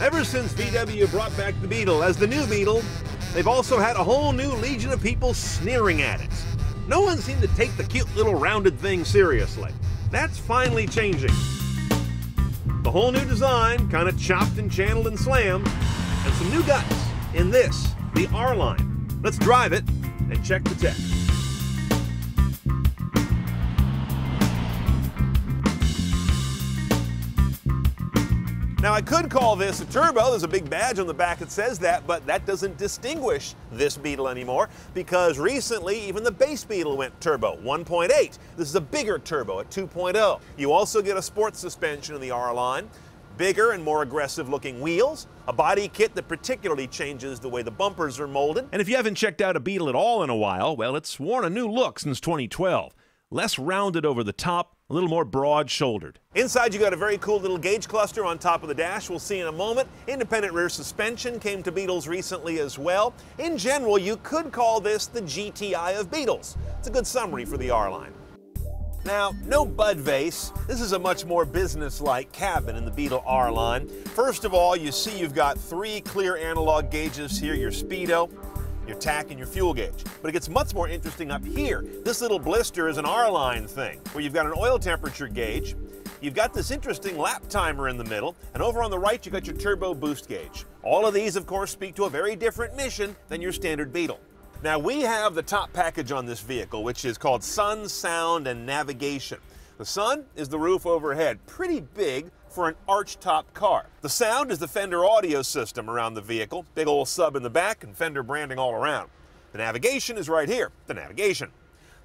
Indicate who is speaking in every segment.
Speaker 1: Ever since VW brought back the Beetle as the new Beetle, they've also had a whole new legion of people sneering at it. No one seemed to take the cute little rounded thing seriously. That's finally changing. The whole new design, kind of chopped and channeled and slammed, and some new guts in this, the R-Line. Let's drive it and check the tech. Now, I could call this a turbo. There's a big badge on the back that says that, but that doesn't distinguish this Beetle anymore because recently even the base Beetle went turbo, 1.8. This is a bigger turbo at 2.0. You also get a sports suspension in the R-Line, bigger and more aggressive looking wheels, a body kit that particularly changes the way the bumpers are molded. And if you haven't checked out a Beetle at all in a while, well, it's worn a new look since 2012. Less rounded over the top, a little more broad-shouldered. Inside you got a very cool little gauge cluster on top of the dash. We'll see in a moment. Independent rear suspension came to Beetles recently as well. In general, you could call this the GTI of Beetles. It's a good summary for the R-Line. Now, no bud vase. This is a much more business-like cabin in the Beetle R-Line. First of all, you see you've got 3 clear analog gauges here, your speedo, your tach, and your fuel gauge. But it gets much more interesting up here. This little blister is an R-Line thing, where you've got an oil temperature gauge, you've got this interesting lap timer in the middle, and over on the right you've got your turbo boost gauge. All of these, of course, speak to a very different mission than your standard Beetle. Now, we have the top package on this vehicle, which is called Sun, Sound, and Navigation. The Sun is the roof overhead, pretty big for an arch-top car. The Sound is the Fender audio system around the vehicle, big old sub in the back and Fender branding all around. The Navigation is right here, the Navigation.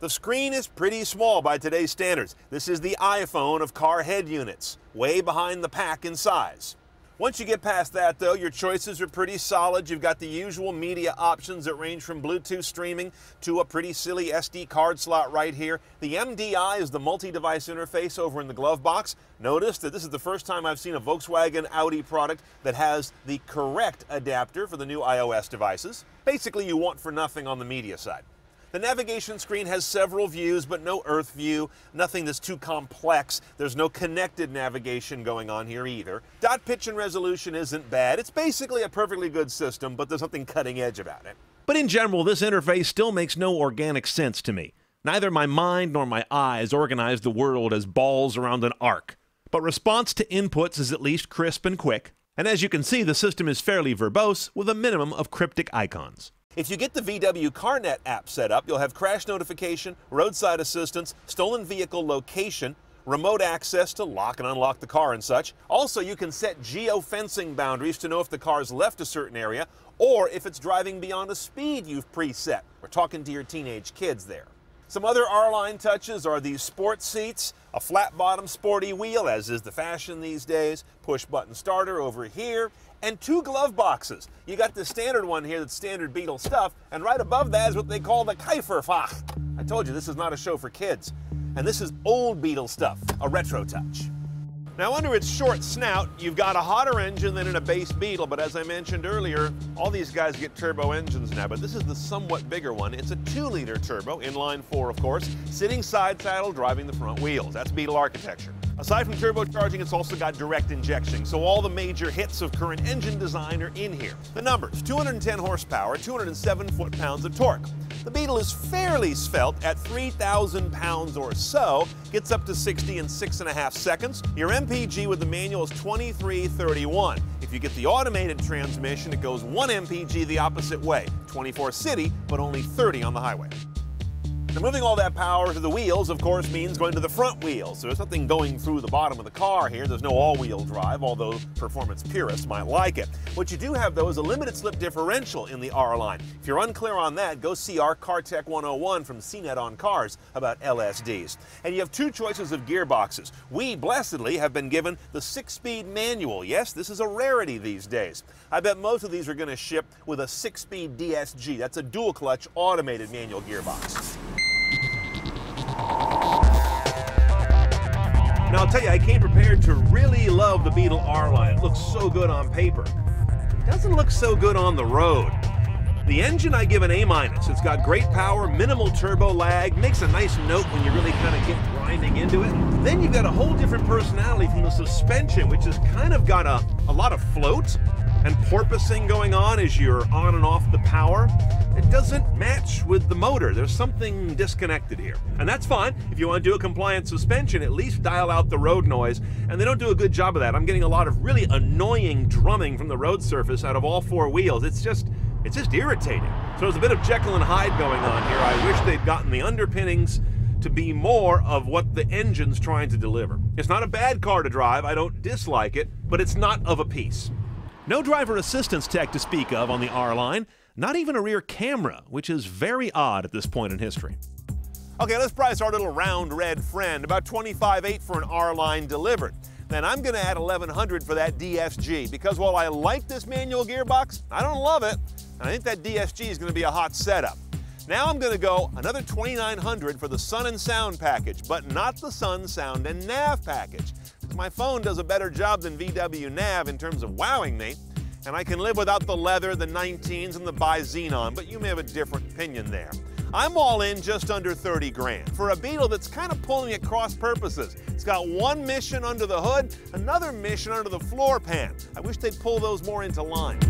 Speaker 1: The screen is pretty small by today's standards. This is the iPhone of car head units, way behind the pack in size. Once you get past that, though, your choices are pretty solid. You've got the usual media options that range from Bluetooth streaming to a pretty silly SD card slot right here. The MDI is the multi-device interface over in the glove box. Notice that this is the first time I've seen a Volkswagen Audi product that has the correct adapter for the new iOS devices. Basically, you want for nothing on the media side. The navigation screen has several views, but no Earth view, nothing that's too complex. There's no connected navigation going on here either. Dot pitch and resolution isn't bad. It's basically a perfectly good system, but there's nothing cutting edge about it. But in general, this interface still makes no organic sense to me. Neither my mind nor my eyes organize the world as balls around an arc. But response to inputs is at least crisp and quick. And as you can see, the system is fairly verbose with a minimum of cryptic icons. If you get the VW CarNet app set up, you'll have crash notification, roadside assistance, stolen vehicle location, remote access to lock and unlock the car and such. Also, you can set geo-fencing boundaries to know if the car's left a certain area or if it's driving beyond a speed you've preset. We're talking to your teenage kids there. Some other R-Line touches are these sports seats, a flat-bottom sporty wheel, as is the fashion these days, push-button starter over here, and 2 glove boxes. You got the standard one here that's standard Beetle stuff, and right above that is what they call the Kieferfach. I told you, this is not a show for kids. And this is old Beetle stuff, a retro touch. Now, under its short snout, you've got a hotter engine than in a base Beetle, but as I mentioned earlier, all these guys get turbo engines now, but this is the somewhat bigger one. It's a 2-liter turbo, inline 4, of course, sitting side saddle, driving the front wheels. That's Beetle architecture. Aside from turbocharging, it's also got direct injection, so all the major hits of current engine design are in here. The numbers: 210 horsepower, 207 foot-pounds of torque. The Beetle is fairly svelte at 3,000 pounds or so, gets up to 60 in 6.5 seconds. Your MPG with the manual is 2331. If you get the automated transmission, it goes 1 MPG the opposite way, 24 city, but only 30 on the highway. Now, moving all that power to the wheels, of course, means going to the front wheels. So there's nothing going through the bottom of the car here. There's no all-wheel drive, although performance purists might like it. What you do have, though, is a limited slip differential in the R-Line. If you're unclear on that, go see our CarTech 101 from CNET on Cars about LSDs. And you have 2 choices of gearboxes. We, blessedly, have been given the 6-speed manual. Yes, this is a rarity these days. I bet most of these are going to ship with a 6-speed DSG. That's a dual-clutch automated manual gearbox. Now, I'll tell you, I came prepared to really love the Beetle R-Line. It looks so good on paper. It doesn't look so good on the road. The engine I give an A-. It's got great power, minimal turbo lag, makes a nice note when you really kind of get grinding into it. Then you've got a whole different personality from the suspension, which has kind of got a lot of float and porpoising going on as you're on and off the power. It doesn't match with the motor. There's something disconnected here. And that's fine. If you want to do a compliant suspension, at least dial out the road noise. And they don't do a good job of that. I'm getting a lot of really annoying drumming from the road surface out of all four wheels. It's just irritating. So there's a bit of Jekyll and Hyde going on here. I wish they'd gotten the underpinnings to be more of what the engine's trying to deliver. It's not a bad car to drive. I don't dislike it, but it's not of a piece. No driver assistance tech to speak of on the R-Line, not even a rear camera, which is very odd at this point in history. Okay, let's price our little round red friend, about $25,800 for an R-Line delivered. Then I'm gonna add $1,100 for that DSG, because while I like this manual gearbox, I don't love it, and I think that DSG is gonna be a hot setup. Now I'm gonna go another $2,900 for the Sun and Sound package, but not the Sun, Sound, and Nav package. My phone does a better job than VW Nav in terms of wowing me, and I can live without the leather, the 19s, and the bi-xenon, but you may have a different opinion there. I'm all in just under 30 grand for a Beetle that's kind of pulling at cross purposes. It's got one mission under the hood, another mission under the floor pan. I wish they'd pull those more into line.